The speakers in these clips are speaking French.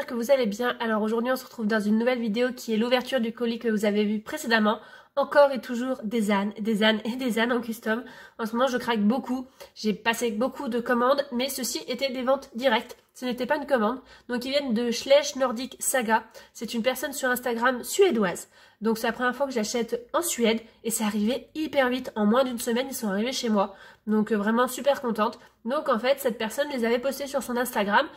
que vous allez bien. Alors aujourd'hui on se retrouve dans une nouvelle vidéo qui est l'ouverture du colis que vous avez vu précédemment. Encore et toujours des ânes en custom. En ce moment je craque beaucoup, j'ai passé beaucoup de commandes, mais ceci était des ventes directes. Ce n'était pas une commande. Donc ils viennent de Schleich Nordic Saga. C'est une personne sur Instagram suédoise. Donc c'est la première fois que j'achète en Suède et c'est arrivé hyper vite. En moins d'une semaine ils sont arrivés chez moi. Donc vraiment super contente. Donc en fait cette personne les avait postés sur son Instagram.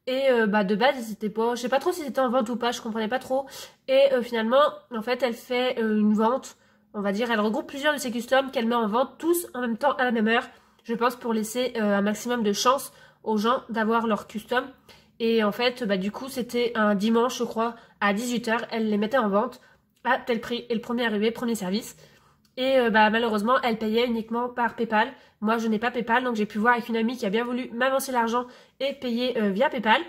Et de base, c'était pas, je sais pas trop si c'était en vente ou pas, je comprenais pas trop. Et finalement, en fait, elle fait une vente, on va dire, elle regroupe plusieurs de ses customs qu'elle met en vente tous en même temps à la même heure. Je pense pour laisser un maximum de chance aux gens d'avoir leur custom. Et en fait, du coup, c'était un dimanche, je crois, à 18 h, elle les mettait en vente à tel prix. Et le premier arrivé, premier service. Et malheureusement, elle payait uniquement par PayPal. Moi, je n'ai pas PayPal, donc j'ai pu voir avec une amie qui a bien voulu m'avancer l'argent et payer via PayPal.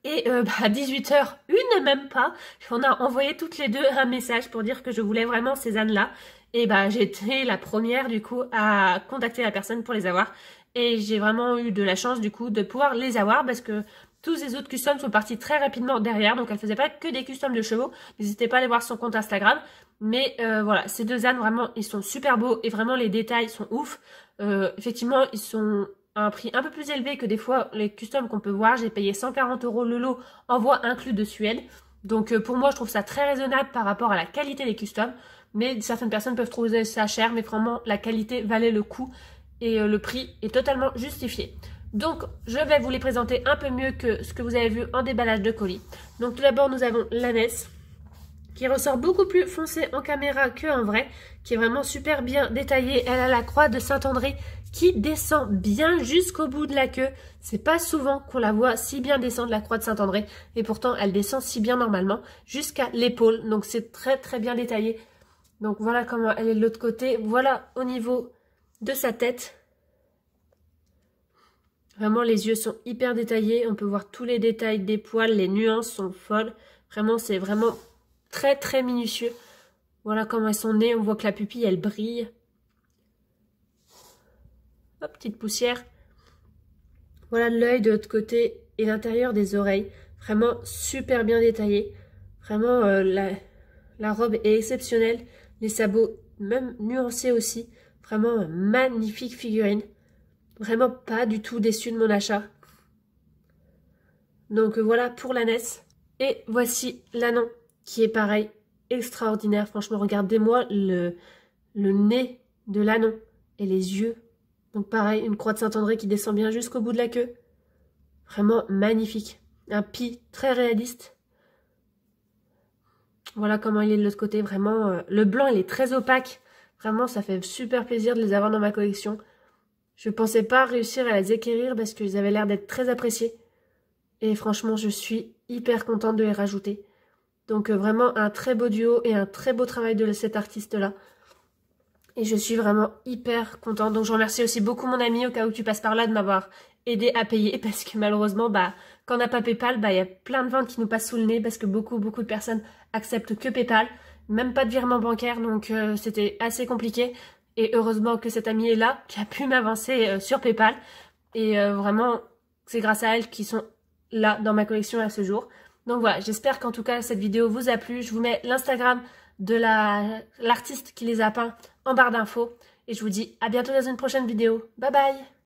Et à 18 h, une même pas, on a envoyé toutes les deux un message pour dire que je voulais vraiment ces ânes-là. Et j'étais la première du coup à contacter la personne pour les avoir. Et j'ai vraiment eu de la chance du coup de pouvoir les avoir parce que tous les autres customs sont partis très rapidement derrière. Donc elle faisait pas que des customs de chevaux. N'hésitez pas à aller voir son compte Instagram. Mais voilà, ces deux ânes vraiment ils sont super beaux et vraiment les détails sont ouf. Effectivement ils sont à un prix un peu plus élevé que des fois les customs qu'on peut voir. J'ai payé 140 € le lot, envoi inclus de Suède. Donc pour moi je trouve ça très raisonnable par rapport à la qualité des customs. Mais certaines personnes peuvent trouver ça cher, mais vraiment la qualité valait le coup et le prix est totalement justifié. Donc je vais vous les présenter un peu mieux que ce que vous avez vu en déballage de colis. Donc tout d'abord nous avons l'ânesse qui ressort beaucoup plus foncé en caméra qu'en vrai, qui est vraiment super bien détaillée. Elle a la croix de Saint-André qui descend bien jusqu'au bout de la queue. C'est pas souvent qu'on la voit si bien descendre la croix de Saint-André, et pourtant elle descend si bien normalement jusqu'à l'épaule. Donc c'est très très bien détaillé. Donc voilà comment elle est de l'autre côté. Voilà au niveau de sa tête. Vraiment les yeux sont hyper détaillés. On peut voir tous les détails des poils. Les nuances sont folles. Vraiment c'est vraiment très très minutieux. Voilà comment elles sont nées. On voit que la pupille elle brille. Hop, petite poussière. Voilà l'œil de l'autre côté et l'intérieur des oreilles. Vraiment super bien détaillé. Vraiment la robe est exceptionnelle. Les sabots même nuancés aussi. Vraiment magnifique figurine. Vraiment pas du tout déçue de mon achat. Donc voilà pour l'ânesse. Et voici l'anon qui est pareil, extraordinaire. Franchement, regardez-moi le nez de l'anon et les yeux. Donc pareil, une croix de Saint-André qui descend bien jusqu'au bout de la queue. Vraiment magnifique. Un pis très réaliste. Voilà comment il est de l'autre côté. Vraiment, le blanc, il est très opaque. Vraiment, ça fait super plaisir de les avoir dans ma collection. Je pensais pas réussir à les acquérir parce qu'ils avaient l'air d'être très appréciés. Et franchement, je suis hyper contente de les rajouter. Donc vraiment un très beau duo et un très beau travail de cet artiste-là. Et je suis vraiment hyper contente. Donc je remercie aussi beaucoup mon ami au cas où tu passes par là de m'avoir aidé à payer. Parce que malheureusement, quand on n'a pas PayPal, il y a plein de ventes qui nous passent sous le nez. Parce que beaucoup de personnes acceptent que PayPal. Même pas de virement bancaire. Donc c'était assez compliqué. Et heureusement que cette amie est là, qui a pu m'avancer sur PayPal. Et vraiment, c'est grâce à elle qu'ils sont là dans ma collection à ce jour. Donc voilà, j'espère qu'en tout cas cette vidéo vous a plu. Je vous mets l'Instagram de l'artiste qui les a peints en barre d'infos. Et je vous dis à bientôt dans une prochaine vidéo. Bye bye!